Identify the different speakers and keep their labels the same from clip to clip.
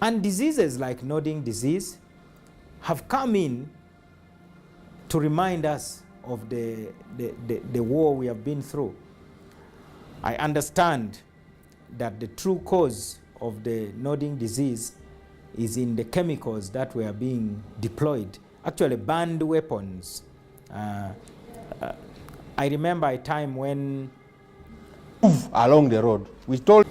Speaker 1: And diseases like nodding disease have come in to remind us of the war we have been through. I understand that the true cause of the nodding disease is in the chemicals that were being deployed, actually banned weapons. I remember a time when
Speaker 2: along the road, we told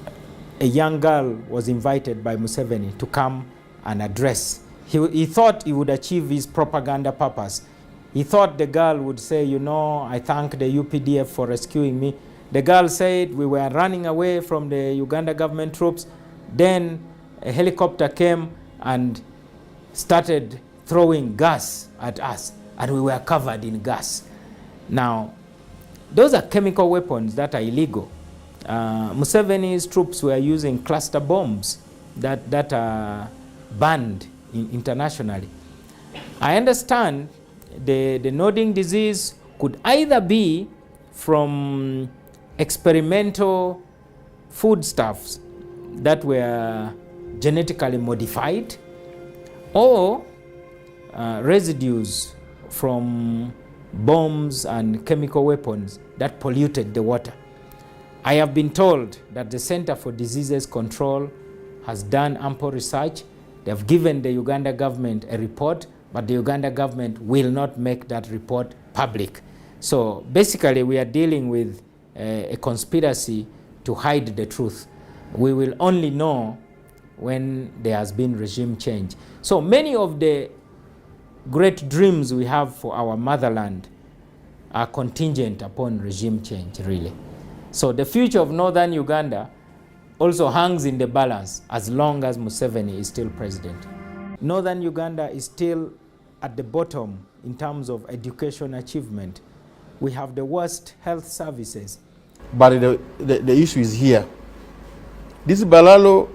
Speaker 1: a young girl was invited by Museveni to come and address. He thought he would achieve his propaganda purpose. He thought the girl would say, you know, I thank the UPDF for rescuing me. The girl said we were running away from the Uganda government troops. Then a helicopter came and started throwing gas at us, and we were covered in gas. Now, those are chemical weapons that are illegal. Museveni's troops were using cluster bombs that are banned internationally. I understand the nodding disease could either be from experimental foodstuffs that were genetically modified, or residues from bombs and chemical weapons that polluted the water. I have been told that the Center for Diseases Control has done ample research. They have given the Uganda government a report, but the Uganda government will not make that report public. So basically we are dealing with a conspiracy to hide the truth. We will only know when there has been regime change. So many of the great dreams we have for our motherland are contingent upon regime change, really. So the future of Northern Uganda also hangs in the balance as long as Museveni is still president. Northern Uganda is still at the bottom in terms of education achievement. We have the worst health services.
Speaker 2: But the issue is here. These Balalo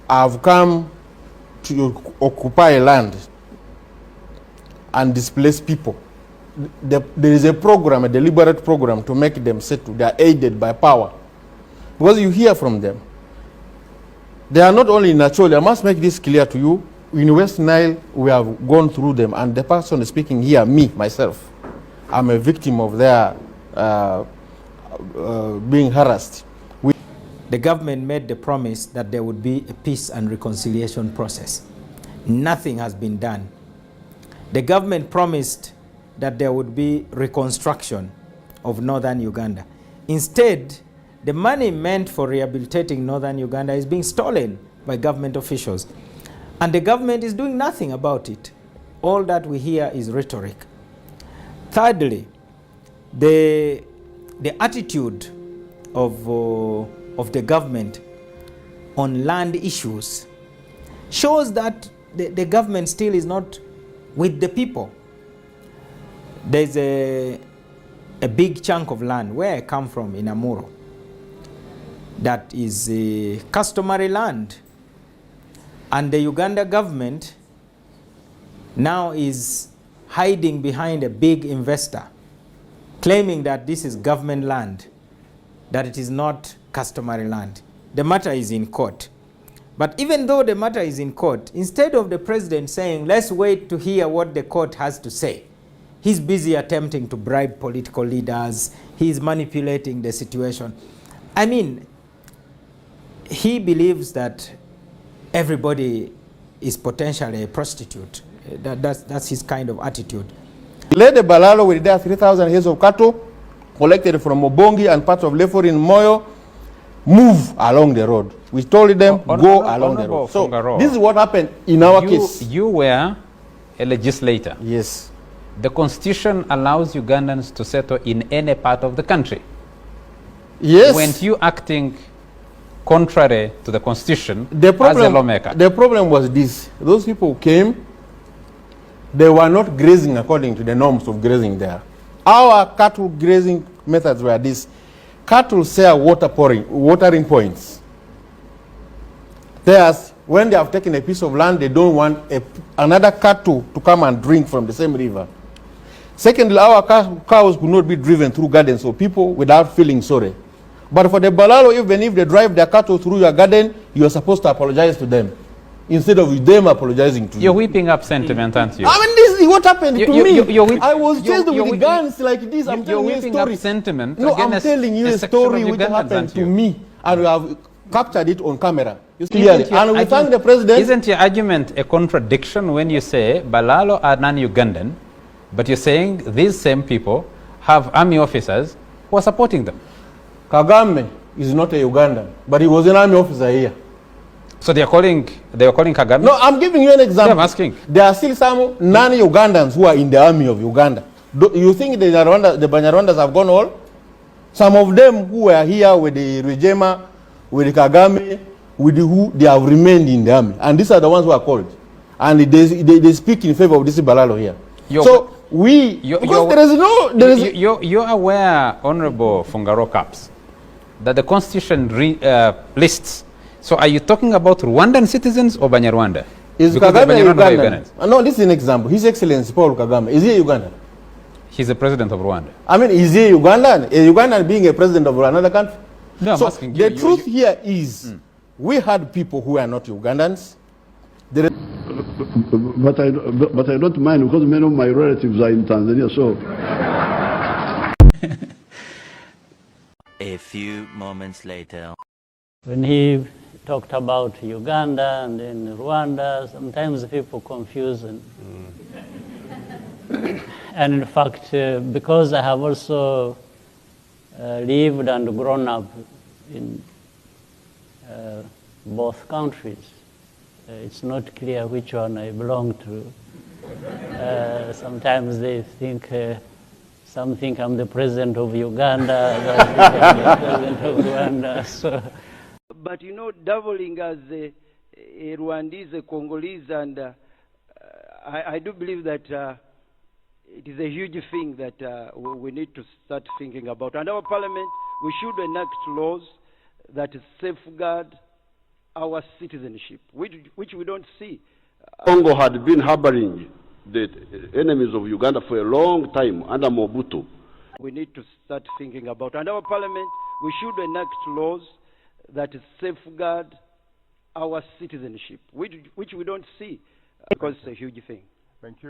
Speaker 2: have come to occupy land and displace people. There is a program, a deliberate program to make them settle. They are aided by power. Because you hear from them. They are not only in Acholi. I must make this clear to you. In West Nile, we have gone through them, and the person speaking here, me, myself, I'm a victim of their being harassed.
Speaker 1: The government made the promise that there would be a peace and reconciliation process. Nothing has been done. The government promised that there would be reconstruction of Northern Uganda. Instead, the money meant for rehabilitating Northern Uganda is being stolen by government officials. And the government is doing nothing about it. All that we hear is rhetoric. Thirdly, the attitude of the government on land issues shows that the government still is not with the people. There's a big chunk of land where I come from in Amuro that is customary land, and the Uganda government now is hiding behind a big investor, claiming that this is government land, that it is not customary land. The matter is in court. But even though the matter is in court, instead of the president saying, let's wait to hear what the court has to say, he's busy attempting to bribe political leaders. He's manipulating the situation. I mean, he believes that everybody is potentially a prostitute. That's his kind of attitude.
Speaker 2: Let the Balalo with their 3,000 heads of cattle collected from Obongi and parts of Lefor in Moyo move along the road. We told them, go along the road. So this is what happened in our case.
Speaker 3: You were a legislator.
Speaker 2: Yes.
Speaker 3: The Constitution allows Ugandans to settle in any part of the country.
Speaker 2: Yes.
Speaker 3: Weren't you acting contrary to the Constitution as a lawmaker?
Speaker 2: The problem was this. Those people came, they were not grazing according to the norms of grazing there. Our cattle grazing methods were this. Cattle share watering points. Theirs, when they have taken a piece of land, they don't want another cattle to come and drink from the same river. Secondly, our cows could not be driven through gardens of people without feeling sorry. But for the Balalo, even if they drive their cattle through your garden, you are supposed to apologize to them, instead of them apologizing to you.
Speaker 3: You're whipping up sentiment, aren't you?
Speaker 2: I mean, this is what happened to me. I was chased with
Speaker 3: whipping,
Speaker 2: guns like this. I'm telling you a story.
Speaker 3: Up sentiment.
Speaker 2: No, I'm telling you a story which happened to me, and we have captured it on camera. And we thank the president.
Speaker 3: Isn't your argument a contradiction when you say Balalo are non-Ugandan, but you're saying these same people have army officers who are supporting them?
Speaker 2: Kagame is not a Ugandan, but he was an army officer here.
Speaker 3: So they were calling Kagame?
Speaker 2: No, I'm giving you an example.
Speaker 3: I'm asking.
Speaker 2: There are still some non-Ugandans who are in the army of Uganda. You think the Banyarwandas have gone all? Some of them who were here with the Rejema, with the Kagame, with the who, they have remained in the army. And these are the ones who are called. And they speak in favor of this Balalo here.
Speaker 3: You're aware, Honorable Fungaro Caps, that the Constitution lists. So are you talking about Rwandan citizens or Banyarwanda?
Speaker 2: Is Kagame Ugandan? No, this is an example. His Excellency Paul Kagame, is he a Ugandan?
Speaker 3: He's the president of Rwanda.
Speaker 2: I mean, is he a Ugandan? A Ugandan being a president of another country?
Speaker 3: No,
Speaker 2: so
Speaker 3: I'm asking
Speaker 2: the truth here is, we had people who are not Ugandans.
Speaker 4: But I don't mind, because many of my relatives are in Tanzania, so.
Speaker 5: A few moments later.
Speaker 6: When he talked about Uganda and then Rwanda, sometimes people confuse. And in fact, because I have also lived and grown up in both countries, it's not clear which one I belong to. Sometimes they think, some think I'm the president of Uganda, others think I'm the president of Rwanda. So.
Speaker 7: But you know, doubling as a Rwandese, a Congolese, and I do believe that it is a huge thing that we need to start thinking about. And our parliament, we should enact laws that safeguard our citizenship, which we don't see.
Speaker 8: Congo had been harboring the enemies of Uganda for a long time under Mobutu.
Speaker 7: We need to start thinking about. And our parliament, we should enact laws that safeguard our citizenship, which we don't see, because it's a huge thing.
Speaker 2: Thank you.